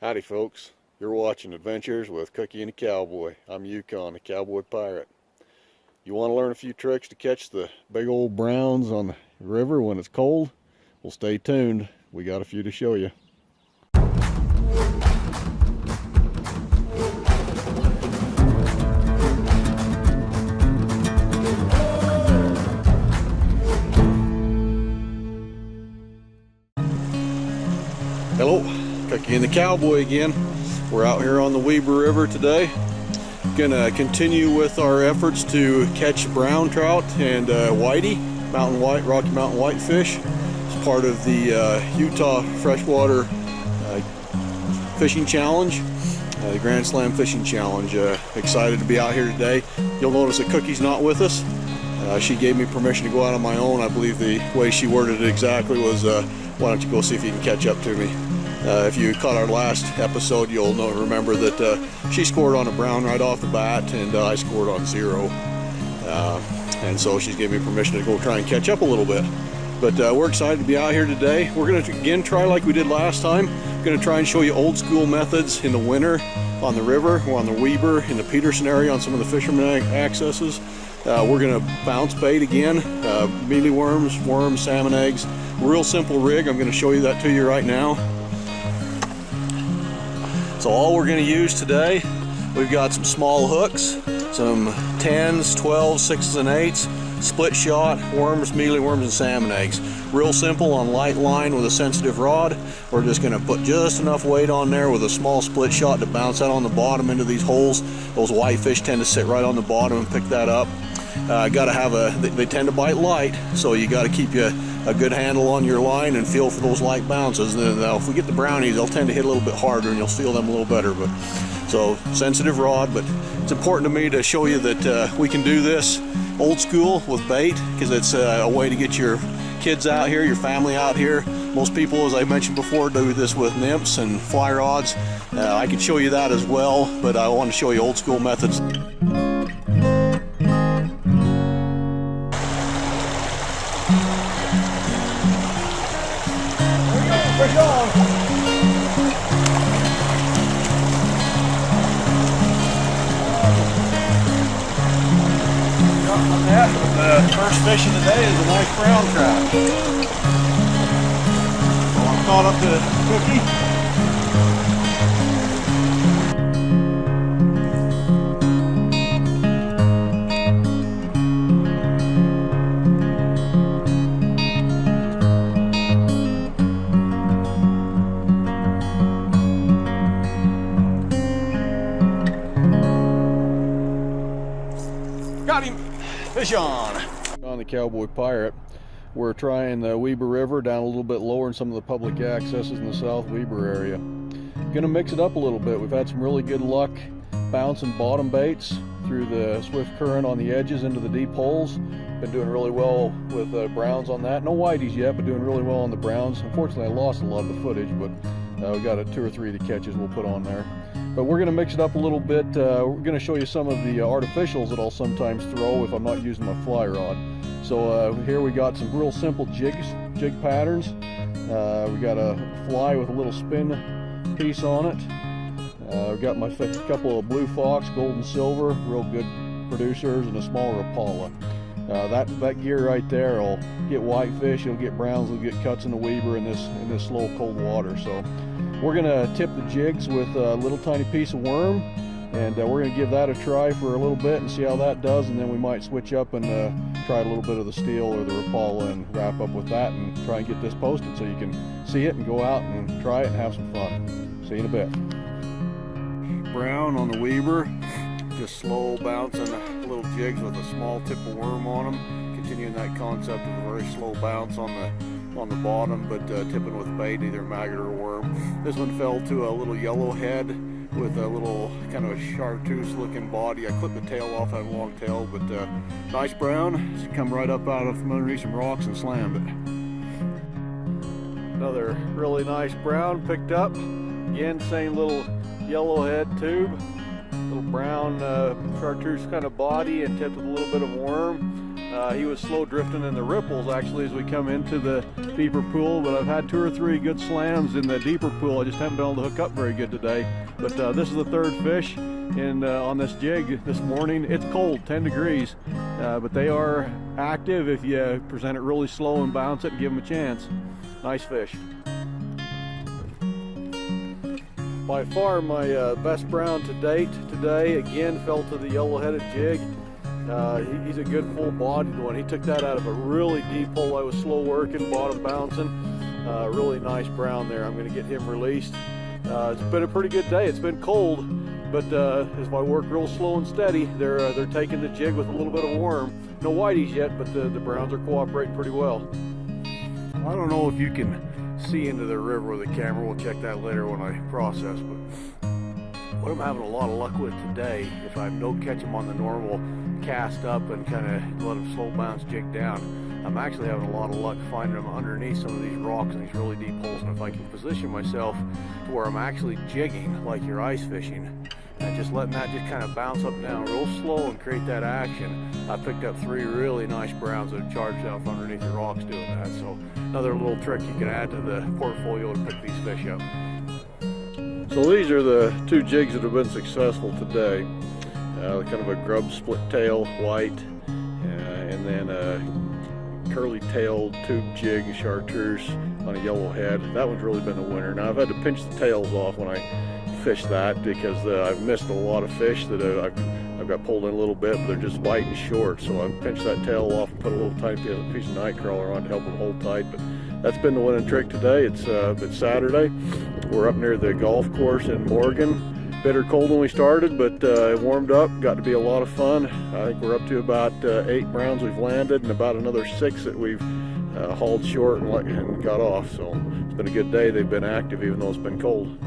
Howdy folks, you're watching Adventures with Cookie and the Cowboy. I'm Yukon, the Cowboy Pirate. You want to learn a few tricks to catch the big old browns on the river when it's cold? Well, stay tuned. We got a few to show you. Hello, Cookie and the Cowboy again. We're out here on the Weber River today. Gonna continue with our efforts to catch brown trout and whitey, Rocky Mountain whitefish. It's part of the Utah Freshwater Fishing Challenge, the Grand Slam Fishing Challenge. Excited to be out here today. You'll notice that Cookie's not with us. She gave me permission to go out on my own. I believe the way she worded it exactly was, why don't you go see if you can catch up to me. If you caught our last episode, you'll remember that she scored on a brown right off the bat, and I scored on 0. And so she's giving me permission to go try and catch up a little bit. But we're excited to be out here today. We're going to again try like we did last time. We're going to try and show you old school methods in the winter on the river or on the Weber in the Peterson area on some of the fishermen accesses. We're going to bounce bait again, mealy worms, salmon eggs. Real simple rig. I'm going to show you that to you right now. So all we're going to use today, we've got some small hooks, some 10s, 12s, 6s, and 8s, split shot, worms, mealy worms, and salmon eggs. Real simple on light line with a sensitive rod. We're just going to put just enough weight on there with a small split shot to bounce out on the bottom into these holes. Those whitefish tend to sit right on the bottom and pick that up. Got to have they tend to bite light, so you got to keep a good handle on your line and feel for those light bounces. Now, if we get the brownies, they'll tend to hit a little bit harder and you'll feel them a little better. But so sensitive rod, but it's important to me to show you that we can do this old school with bait, because it's a way to get your kids out here, your family out here. Most people, as I mentioned before, do this with nymphs and fly rods. I can show you that as well, but I want to show you old school methods. Push on. The first fish of the day is a nice brown trout. So I'm caught up to Cookie. Got him! Fish on! On the Cowboy Pirate, we're trying the Weber River down a little bit lower in some of the public accesses in the South Weber area. Gonna mix it up a little bit. We've had some really good luck bouncing bottom baits through the swift current on the edges into the deep holes. Been doing really well with browns on that. No whiteys yet, but doing really well on the browns. Unfortunately, I lost a lot of the footage, but we got 2 or 3 of the catches we'll put on there. But we're going to mix it up a little bit. We're going to show you some of the artificials that I'll sometimes throw if I'm not using my fly rod. So here we got some real simple jig patterns. We got a fly with a little spin piece on it. We've got my couple of blue fox, gold and silver, real good producers, and a small Rapala. That gear right there will get whitefish, it'll get browns, it'll get cuts in the Weber in this slow cold water. So we're gonna tip the jigs with a little tiny piece of worm, and we're gonna give that a try for a little bit and see how that does, and then we might switch up and try a little bit of the steel or the Rapala and wrap up with that and try and get this posted so you can see it and go out and try it and have some fun. See you in a bit. Brown on the Weber, just slow bouncing little jigs with a small tip of worm on them, continuing that concept of a very slow bounce on the bottom, but tipping with bait, either maggot or worm. This one fell to a little yellowhead with a little kind of a chartreuse looking body. I clipped the tail off, I have a long tail, but nice brown. It's come right up out of from underneath some rocks and slammed it. Another really nice brown picked up. Again, same little yellowhead tube. Little brown chartreuse kind of body and tipped with a little bit of worm. He was slow drifting in the ripples actually as we come into the deeper pool, but I've had 2 or 3 good slams in the deeper pool. I just haven't been able to hook up very good today. But this is the 3rd fish on this jig this morning. It's cold, 10 degrees, but they are active if you present it really slow and bounce it and give them a chance. Nice fish. By far my best brown to date today, again, fell to the yellow-headed jig. He's a good full-bodied one. He took that out of a really deep hole. I was slow working, bottom bouncing. Really nice brown there. I'm going to get him released. It's been a pretty good day. It's been cold, but as I work real slow and steady, they're taking the jig with a little bit of worm. No whiteys yet, but the browns are cooperating pretty well. I don't know if you can see into the river with the camera. We'll check that later when I process, but what I'm having a lot of luck with today, if I don't catch them on the normal cast up and kind of let them slow bounce jig down, I'm actually having a lot of luck finding them underneath some of these rocks and these really deep holes. And if I can position myself to where I'm actually jigging like you're ice fishing and just letting that just kind of bounce up and down real slow and create that action, I picked up 3 really nice browns that have charged out from underneath the rocks doing that. So another little trick you can add to the portfolio to pick these fish up. So these are the 2 jigs that have been successful today. Kind of a grub split tail white, and then a curly-tailed tube jig chartreuse on a yellow head. That one's really been the winner. Now I've had to pinch the tails off when I fish that because I've missed a lot of fish that I've got pulled in a little bit, but they're just biting short. So I've pinched that tail off and put a little tiny piece of night crawler on to help them hold tight. But that's been the winning trick today. It's Saturday. We're up near the golf course in Morgan. Bitter cold when we started, but it warmed up, got to be a lot of fun. I think we're up to about 8 browns we've landed and about another 6 that we've hauled short and got off. So it's been a good day. They've been active even though it's been cold.